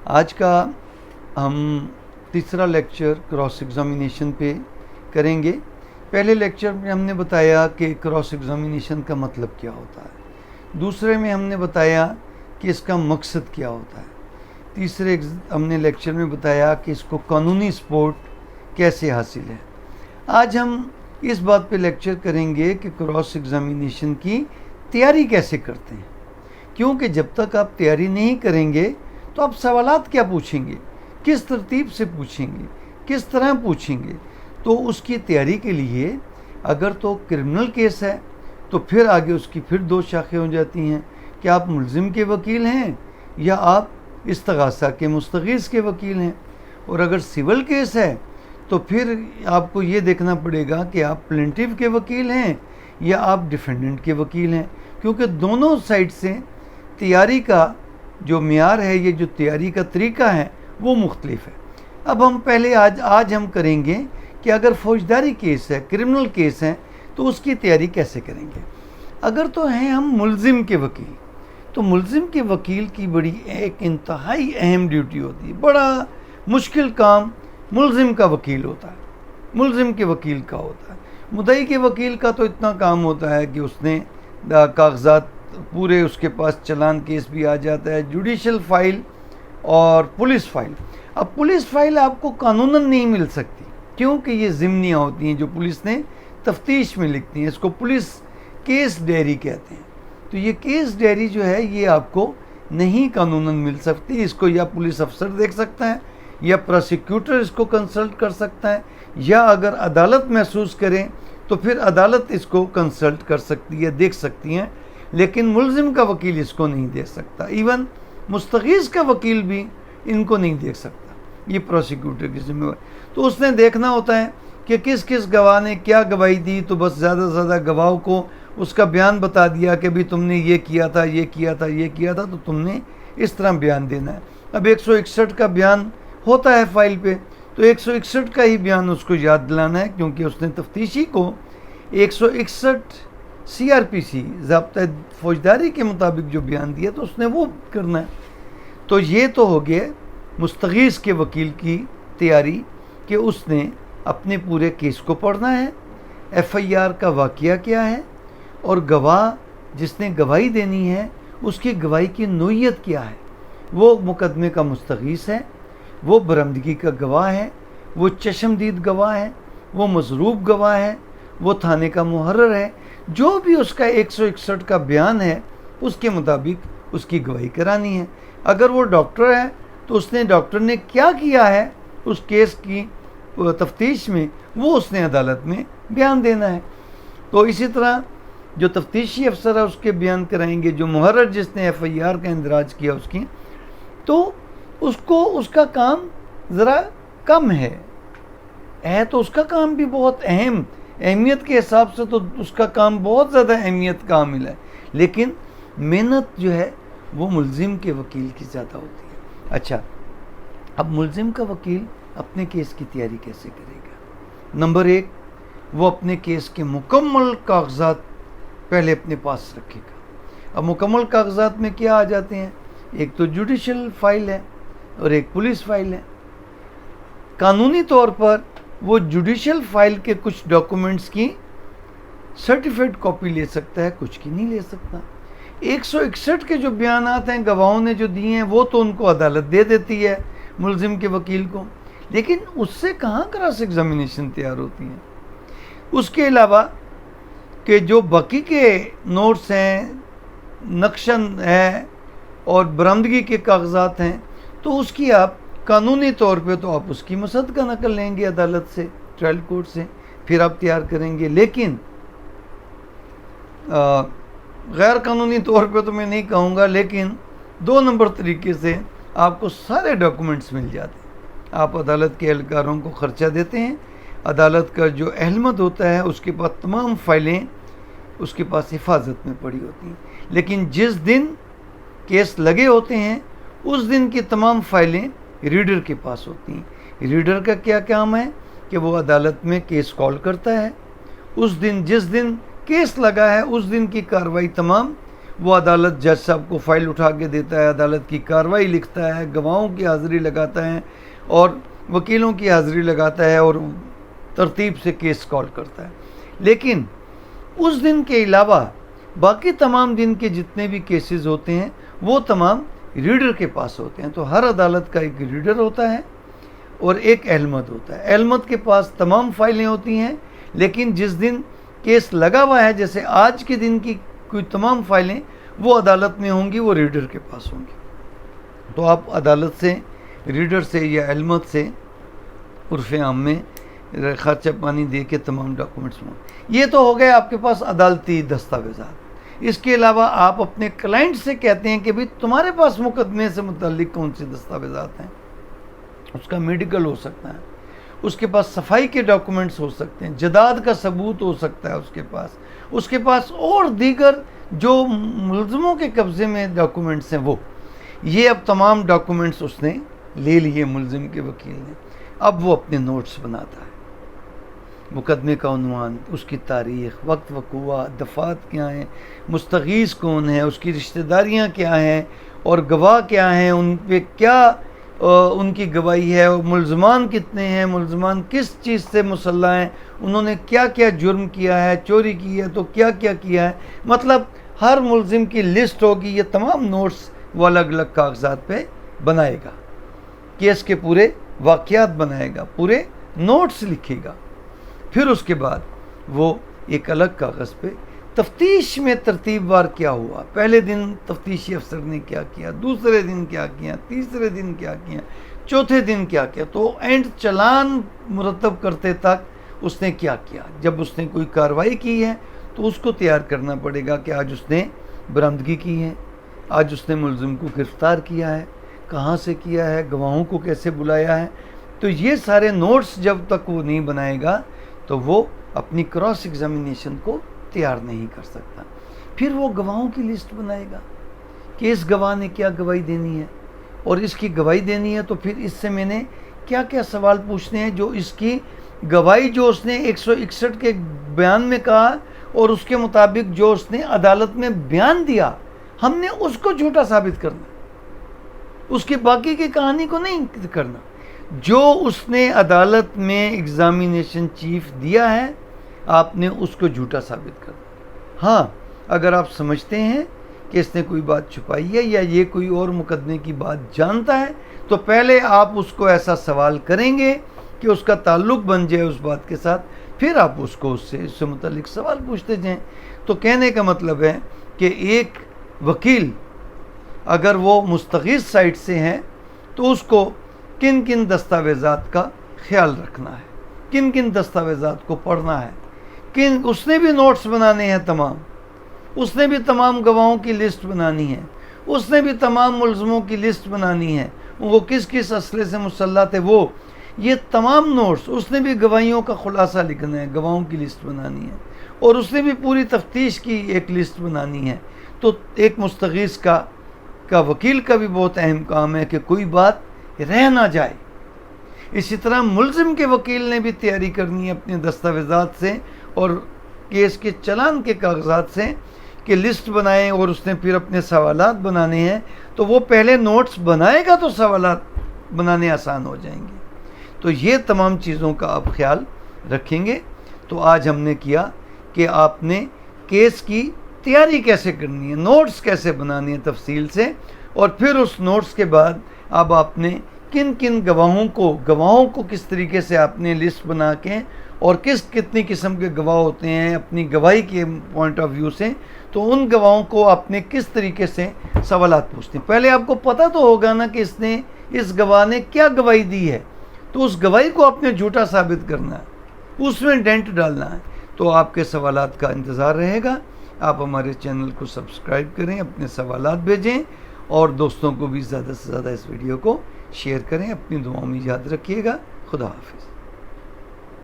آج کا ہم تیسرا لیکچر کراس ایگزامینیشن پہ کریں گے۔ پہلے لیکچر میں ہم نے بتایا کہ کراس ایگزامینیشن کا مطلب کیا ہوتا ہے، دوسرے میں ہم نے بتایا کہ اس کا مقصد کیا ہوتا ہے، تیسرے ہم نے لیکچر میں بتایا کہ اس کو قانونی سپورٹ کیسے حاصل ہے۔ آج ہم اس بات پہ لیکچر کریں گے کہ کراس ایگزامینیشن کی تیاری کیسے کرتے ہیں، کیونکہ جب تک آپ تیاری نہیں کریں گے تو آپ سوالات کیا پوچھیں گے، کس ترتیب سے پوچھیں گے، کس طرح پوچھیں گے۔ تو اس کی تیاری کے لیے اگر تو کرمنل کیس ہے تو پھر آگے اس کی پھر دو شاخیں ہو جاتی ہیں کہ آپ ملزم کے وکیل ہیں یا آپ استغاثہ کے مستغیث کے وکیل ہیں، اور اگر سول کیس ہے تو پھر آپ کو یہ دیکھنا پڑے گا کہ آپ پلینٹیو کے وکیل ہیں یا آپ ڈیفینڈنٹ کے وکیل ہیں، کیونکہ دونوں سائڈ سے تیاری کا جو معیار ہے، یہ جو تیاری کا طریقہ ہے وہ مختلف ہے۔ اب ہم پہلے آج ہم کریں گے کہ اگر فوجداری کیس ہے، کرمنل کیس ہے، تو اس کی تیاری کیسے کریں گے۔ اگر تو ہیں ہم ملزم کے وکیل، تو ملزم کے وکیل کی بڑی ایک انتہائی اہم ڈیوٹی ہوتی ہے، بڑا مشکل کام ملزم کا وکیل ہوتا ہے، ملزم کے وکیل کا ہوتا ہے۔ مدعی کے وکیل کا تو اتنا کام ہوتا ہے کہ اس نے کاغذات پورے، اس کے پاس چلان کیس بھی آ جاتا ہے، جوڈیشل فائل اور پولیس فائل۔ اب پولیس فائل آپ کو قانوناً نہیں مل سکتی، کیونکہ یہ ضمنیاں ہوتی ہیں جو پولیس نے تفتیش میں لکھتی ہیں، اس کو پولیس کیس ڈائری کہتے ہیں۔ تو یہ کیس ڈائری جو ہے یہ آپ کو نہیں قانوناً مل سکتی، اس کو یا پولیس افسر دیکھ سکتا ہے یا پروسیکیوٹر اس کو کنسلٹ کر سکتا ہے، یا اگر عدالت محسوس کریں تو پھر عدالت اس کو کنسلٹ کر سکتی ہے، دیکھ سکتی ہیں، لیکن ملزم کا وکیل اس کو نہیں دیکھ سکتا، ایون مستغیث کا وکیل بھی ان کو نہیں دیکھ سکتا، یہ پروسیکیوٹر کی ذمہ داری۔ تو اس نے دیکھنا ہوتا ہے کہ کس کس گواہ نے کیا گواہی دی، تو بس زیادہ سے زیادہ گواہ کو اس کا بیان بتا دیا کہ بھی تم نے یہ کیا تھا، یہ کیا تھا، یہ کیا تھا، تو تم نے اس طرح بیان دینا ہے۔ اب 161 کا بیان ہوتا ہے فائل پہ، تو 161 کا ہی بیان اس کو یاد دلانا ہے، کیونکہ اس نے تفتیشی کو 161 CRPC ضابطۂ فوجداری کے مطابق جو بیان دیا تو اس نے وہ کرنا ہے۔ تو یہ تو ہو گیا مستغیث کے وکیل کی تیاری کہ اس نے اپنے پورے کیس کو پڑھنا ہے، FIR کا واقعہ کیا ہے، اور گواہ جس نے گواہی دینی ہے اس کی گواہی کی نوعیت کیا ہے، وہ مقدمے کا مستغیث ہے، وہ برآمدگی کا گواہ ہے، وہ چشمدید گواہ ہے، وہ مضروب گواہ ہے، وہ تھانے کا محرر ہے، جو بھی اس کا 161 کا بیان ہے اس کے مطابق اس کی گواہی کرانی ہے۔ اگر وہ ڈاکٹر ہے تو اس نے ڈاکٹر نے کیا کیا ہے اس کیس کی تفتیش میں، وہ اس نے عدالت میں بیان دینا ہے۔ تو اسی طرح جو تفتیشی افسر ہے اس کے بیان کرائیں گے، جو محرر جس نے FIR کا اندراج کیا اس کی، تو اس کو اس کا کام ذرا کم ہے تو اس کا کام بھی بہت اہمیت کے حساب سے تو اس کا کام بہت زیادہ اہمیت کا حامل ہے، لیکن محنت جو ہے وہ ملزم کے وکیل کی زیادہ ہوتی ہے۔ اچھا، اب ملزم کا وکیل اپنے کیس کی تیاری کیسے کرے گا؟ نمبر 1، وہ اپنے کیس کے مکمل کاغذات پہلے اپنے پاس رکھے گا۔ اب مکمل کاغذات میں کیا آ جاتے ہیں؟ ایک تو جوڈیشل فائل ہے اور ایک پولیس فائل ہے۔ قانونی طور پر وہ جوڈیشل فائل کے کچھ ڈاکومنٹس کی سرٹیفائڈ کاپی لے سکتا ہے، کچھ کی نہیں لے سکتا۔ 161 کے جو بیانات ہیں گواہوں نے جو دیے ہیں وہ تو ان کو عدالت دے دیتی ہے ملزم کے وکیل کو، لیکن اس سے کہاں کراس ایگزامینیشن تیار ہوتی ہے۔ اس کے علاوہ کہ جو باقی کے نوٹس ہیں، نقشن ہے اور برآمدگی کے کاغذات ہیں، تو اس کی آپ قانونی طور پہ تو آپ اس کی مصدقہ نقل لیں گے عدالت سے، ٹرائل کورٹ سے، پھر آپ تیار کریں گے۔ لیکن غیر قانونی طور پہ تو میں نہیں کہوں گا، لیکن 2 نمبر طریقے سے آپ کو سارے ڈاکومنٹس مل جاتے ہیں۔ آپ عدالت کے اہلکاروں کو خرچہ دیتے ہیں، عدالت کا جو اہلمت ہوتا ہے اس کے پاس تمام فائلیں اس کے پاس حفاظت میں پڑی ہوتی ہیں، لیکن جس دن کیس لگے ہوتے ہیں اس دن کی تمام فائلیں ریڈر کے پاس ہوتی ہیں۔ ریڈر کا کیا کام ہے کہ وہ عدالت میں کیس کال کرتا ہے، اس دن جس دن کیس لگا ہے اس دن کی کارروائی تمام وہ عدالت جج صاحب کو فائل اٹھا کے دیتا ہے، عدالت کی کارروائی لکھتا ہے، گواہوں کی حاضری لگاتا ہے اور وکیلوں کی حاضری لگاتا ہے اور ترتیب سے کیس کال کرتا ہے. لیکن اس دن کے علاوہ باقی تمام دن کے جتنے بھی کیسز ہوتے ہیں وہ تمام ریڈر کے پاس ہوتے ہیں. تو ہر عدالت کا ایک ریڈر ہوتا ہے اور ایک اہلمت ہوتا ہے. اہلمت کے پاس تمام فائلیں ہوتی ہیں، لیکن جس دن کیس لگا ہوا ہے، جیسے آج کے دن کی کوئی تمام فائلیں وہ عدالت میں ہوں گی، وہ ریڈر کے پاس ہوں گی. تو آپ عدالت سے، ریڈر سے یا اہلمت سے عرف عام میں خرچہ پانی دے کے تمام ڈاکومنٹس میں. یہ تو ہو گئے آپ کے پاس عدالتی دستاویزات. اس کے علاوہ آپ اپنے کلائنٹ سے کہتے ہیں کہ بھئی تمہارے پاس مقدمے سے متعلق کون سے دستاویزات ہیں. اس کا میڈیکل ہو سکتا ہے، اس کے پاس صفائی کے ڈاکومنٹس ہو سکتے ہیں، جداد کا ثبوت ہو سکتا ہے اس کے پاس اور دیگر جو ملزموں کے قبضے میں ڈاکومنٹس ہیں وہ. یہ اب تمام ڈاکومنٹس اس نے لے لیے ملزم کے وکیل نے. اب وہ اپنے نوٹس بناتا ہے، مقدمے کا عنوان، اس کی تاریخ، وقت وقوع، دفعات کیا ہیں، مستغیث کون ہے، اس کی رشتہ داریاں کیا ہیں اور گواہ کیا ہیں، ان پہ کیا ان کی گواہی ہے، ملزمان کتنے ہیں، ملزمان کس چیز سے مسلح ہیں، انہوں نے کیا کیا جرم کیا ہے، چوری کی ہے تو کیا کیا کیا ہے. مطلب ہر ملزم کی لسٹ ہوگی. یہ تمام نوٹس وہ الگ الگ کاغذات پہ بنائے گا، کیس کے پورے واقعات بنائے گا، پورے نوٹس لکھے گا. پھر اس کے بعد وہ ایک الگ کاغذ پہ تفتیش میں ترتیب وار کیا ہوا، پہلے دن تفتیشی افسر نے کیا کیا، دوسرے دن کیا کیا، تیسرے دن کیا کیا، چوتھے دن کیا کیا، تو اینڈ چلان مرتب کرتے تک اس نے کیا کیا. جب اس نے کوئی کارروائی کی ہے تو اس کو تیار کرنا پڑے گا کہ آج اس نے برآمدگی کی ہے، آج اس نے ملزم کو گرفتار کیا ہے، کہاں سے کیا ہے، گواہوں کو کیسے بلایا ہے. تو یہ سارے نوٹس جب تک وہ نہیں بنائے گا تو وہ اپنی کراس ایگزامینیشن کو تیار نہیں کر سکتا. پھر وہ گواہوں کی لسٹ بنائے گا کہ اس گواہ نے کیا گواہی دینی ہے، اور اس کی گواہی دینی ہے تو پھر اس سے میں نے کیا کیا سوال پوچھنے ہیں. جو اس کی گواہی جو اس نے 161 کے بیان میں کہا اور اس کے مطابق جو اس نے عدالت میں بیان دیا، ہم نے اس کو جھوٹا ثابت کرنا، اس کی باقی کی کہانی کو نہیں کرنا. جو اس نے عدالت میں ایگزامینیشن چیف دیا ہے آپ نے اس کو جھوٹا ثابت کرنا. ہاں اگر آپ سمجھتے ہیں کہ اس نے کوئی بات چھپائی ہے یا یہ کوئی اور مقدمے کی بات جانتا ہے تو پہلے آپ اس کو ایسا سوال کریں گے کہ اس کا تعلق بن جائے اس بات کے ساتھ، پھر آپ اس کو اس سے متعلق سوال پوچھتے جائیں. تو کہنے کا مطلب ہے کہ ایک وکیل اگر وہ مستغیث سائٹ سے ہیں تو اس کو کن کن دستاویزات کا خیال رکھنا ہے، کن کن دستاویزات کو پڑھنا ہے، اس نے بھی نوٹس بنانے ہیں تمام، اس نے بھی تمام گواہوں کی لسٹ بنانی ہے، اس نے بھی تمام ملزموں کی لسٹ بنانی ہے، وہ کس کس اسلحے سے مسلح تھے، وہ یہ تمام نوٹس، اس نے بھی گواہیوں کا خلاصہ لکھنا ہے، گواہوں کی لسٹ بنانی ہے، اور اس نے بھی پوری تفتیش کی ایک لسٹ بنانی ہے. تو ایک مستغیث کا وکیل کا بھی بہت اہم کام ہے کہ کوئی بات رہ نہ جائے. اسی طرح ملزم کے وکیل نے بھی تیاری کرنی ہے اپنے دستاویزات سے اور کیس کے چلان کے کاغذات سے کہ لسٹ بنائیں، اور اس نے پھر اپنے سوالات بنانے ہیں. تو وہ پہلے نوٹس بنائے گا تو سوالات بنانے آسان ہو جائیں گے. تو یہ تمام چیزوں کا آپ خیال رکھیں گے. تو آج ہم نے کیا کہ آپ نے کیس کی تیاری کیسے کرنی ہے، نوٹس کیسے بنانے ہیں تفصیل سے، اور پھر اس نوٹس کے بعد اب آپ نے کن کن گواہوں کو کس طریقے سے آپ نے لسٹ بنا کے، اور کتنی قسم کے گواہ ہوتے ہیں اپنی گواہی کے پوائنٹ آف ویو سے، تو ان گواہوں کو آپ نے کس طریقے سے سوالات پوچھتے ہیں. پہلے آپ کو پتہ تو ہوگا نا کہ اس گواہ نے کیا گواہی دی ہے، تو اس گواہی کو آپ نے جھوٹا ثابت کرنا ہے، اس میں ڈینٹ ڈالنا ہے. تو آپ کے سوالات کا انتظار رہے گا. آپ ہمارے چینل کو سبسکرائب کریں، اپنے سوالات بھیجیں اور دوستوں کو بھی زیادہ سے زیادہ اس ویڈیو کو شیئر کریں. اپنی دعاؤں میں یاد رکھیے گا. خدا حافظ.